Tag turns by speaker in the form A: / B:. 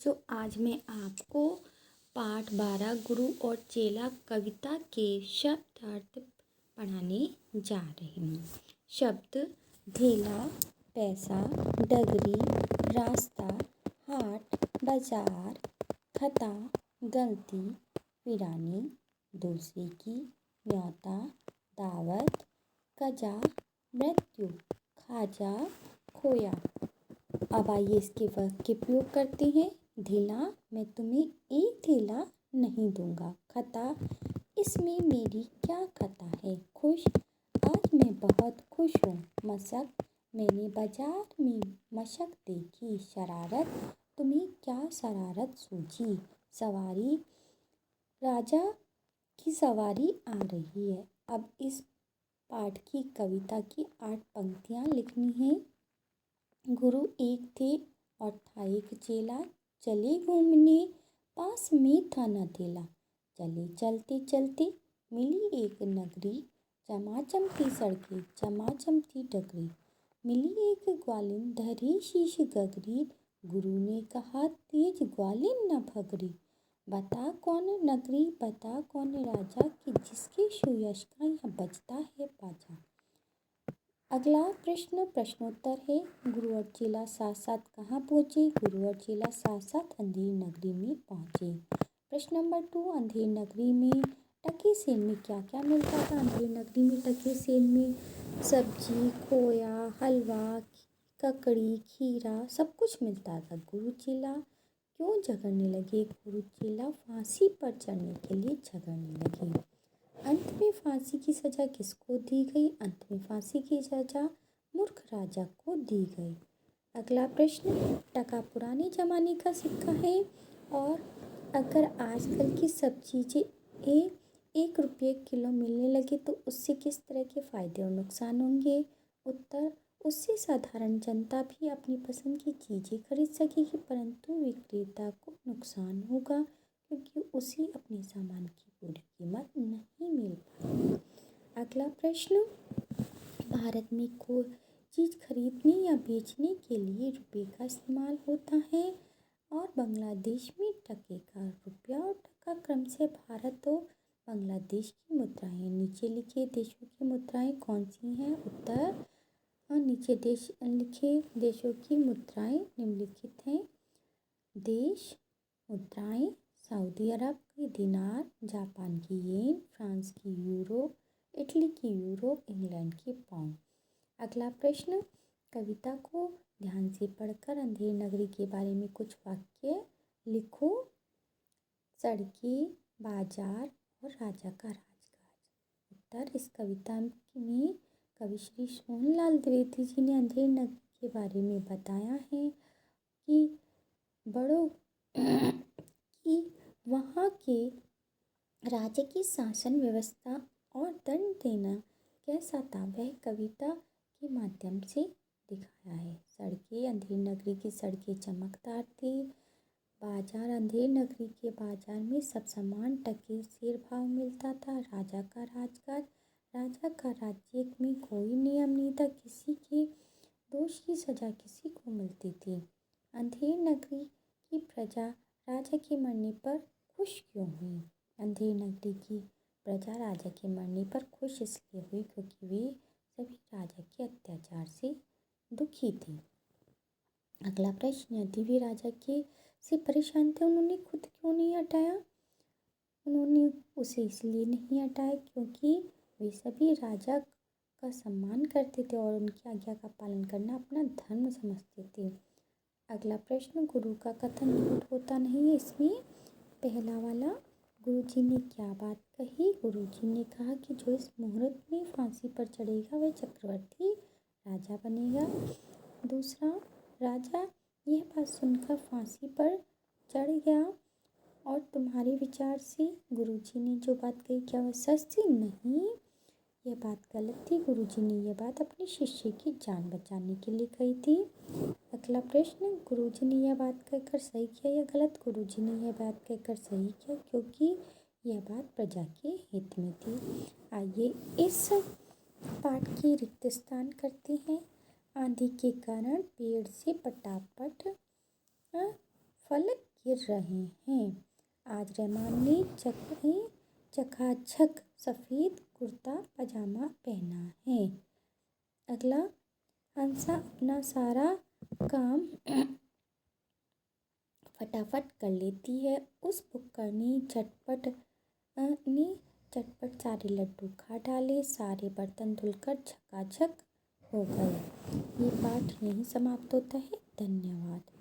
A: बच्चों, आज मैं आपको पाठ 12 गुरु और चेला कविता के शब्दार्थ पढ़ाने जा रही हूँ। शब्द: ढेला, पैसा, डगरी, रास्ता, हाट, बाजार, खता, गलती, वीरानी, दूसरे की, न्योता, दावत, कजा, मृत्यु, खाजा, खोया। अब आइए इसके वाक्य प्रयोग करते हैं। ढेला: मैं तुम्हें एक ढेला नहीं दूंगा। खता: इसमें मेरी क्या खता है। खुश: आज मैं बहुत खुश हूँ। मशक: मैंने बाजार में मशक देखी। शरारत: तुम्हें क्या शरारत सूझी। सवारी: राजा की सवारी आ रही है। अब इस पाठ की कविता की 8 पंक्तियाँ लिखनी हैं। गुरु एक थे और था एक चेला, चले घूमने पास में था न ढेला। चले चलते चलते मिली एक नगरी, चमाचम थी सड़कें चमाचम थी डगरी। मिली एक ग्वालिन धरी शीश गगरी, गुरु ने कहा तेज ग्वालिन न भगरी। बता कौन नगरी बता कौन राजा, कि जिसके सुयश का यहाँ बजता है बाजा। अगला प्रश्न प्रश्नोत्तर है। गुरु और चेला साथ साथ कहाँ पहुँचे। गुरु और चेला साथ साथ अंधेर नगरी में पहुँचे। प्रश्न नंबर 2, अंधेर नगरी में टके सेन में क्या क्या मिलता था। अंधेर नगरी में टके सेन में सब्जी, खोया, हलवा, ककड़ी, खीरा सब कुछ मिलता था। गुरु चेला क्यों झगड़ने लगे। गुरु चेला फांसी पर चढ़ने के लिए झगड़ने लगे। अंत में फांसी की सज़ा किसको दी गई। अंत में फांसी की सज़ा मूर्ख राजा को दी गई। अगला प्रश्न, टका पुराने ज़माने का सिक्का है और अगर आजकल की सब चीज़ें 1 रुपये किलो मिलने लगे तो उससे किस तरह के फ़ायदे और नुकसान होंगे। उत्तर, उससे साधारण जनता भी अपनी पसंद की चीज़ें खरीद सकेगी, परंतु विक्रेता को नुकसान होगा क्योंकि उसे अपने सामान की पूरी कीमत नहीं मिल पाती। अगला प्रश्न, भारत में कोई चीज़ खरीदने या बेचने के लिए रुपये का इस्तेमाल होता है और बांग्लादेश में टके का। रुपया और टका क्रम से भारत और बांग्लादेश की मुद्राएं। नीचे लिखे देशों की मुद्राएं कौन सी हैं। उत्तर, नीचे लिखे देशों की मुद्राएं निम्नलिखित हैं। देश मुद्राएं: सऊदी अरब की दिनार, जापान की येन, फ्रांस की यूरो, इटली की यूरो, इंग्लैंड की पाउंड। अगला प्रश्न, कविता को ध्यान से पढ़कर अंधेर नगरी के बारे में कुछ वाक्य लिखो। सड़कें, बाजार और राजा का राजकाज। उत्तर, इस कविता में कवि श्री सोहनलाल द्विवेदी जी ने अंधेर नगरी के बारे में बताया है कि बड़ों कि वहाँ के राजा की शासन व्यवस्था और दंड देना कैसा था, वह कविता के माध्यम से दिखाया है। सड़कें, अंधेर नगरी की सड़कें चमकदार थी। बाजार, अंधेर नगरी के बाजार में सब सामान टके सेर भाव मिलता था। राजा का राजकाज, राजा का राज्य में कोई नियम नहीं था, किसी के दोष की सज़ा किसी को मिलती थी। अंधेर नगरी की प्रजा राजा के मरने पर खुश क्यों हुई। अंधेर नगरी की प्रजा राजा के मरने पर खुश इसलिए हुई क्योंकि वे सभी राजा के अत्याचार से दुखी थे। अगला प्रश्न, यदि वे राजा के से परेशान थे, उन्होंने खुद क्यों नहीं हटाया। उन्होंने उसे इसलिए नहीं हटाया क्योंकि वे सभी राजा का सम्मान करते थे और उनकी आज्ञा का पालन करना अपना धर्म समझते थे। अगला प्रश्न, गुरु का कथन झूठ होता नहीं है। इसमें पहला वाला, गुरुजी ने क्या बात कही। गुरुजी ने कहा कि जो इस मुहूर्त में फांसी पर चढ़ेगा वह चक्रवर्ती राजा बनेगा। दूसरा, राजा यह बात सुनकर फांसी पर चढ़ गया और तुम्हारे विचार से गुरुजी ने जो बात कही क्या वह सच थी। नहीं, यह बात गलत थी। गुरुजी ने यह बात अपने शिष्य की जान बचाने के लिए कही थी। अगला प्रश्न, गुरुजी ने यह बात कहकर सही किया या गलत। गुरुजी ने यह बात कहकर सही किया क्योंकि यह बात प्रजा के हित में थी। आइए इस पाठ की रिक्त स्थान करते हैं। आंधी के कारण पेड़ से पटापट फल गिर रहे हैं। आज रहमान ने चकाचक सफ़ेद कुर्ता पजामा पहना है। अगला, हंसा अपना सारा काम फटाफट कर लेती है। उस फुक्कर ने झटपट सारे लड्डू खा डाले। सारे बर्तन धुलकर झकाझक हो गए। ये पाठ यहीं समाप्त होता है। धन्यवाद।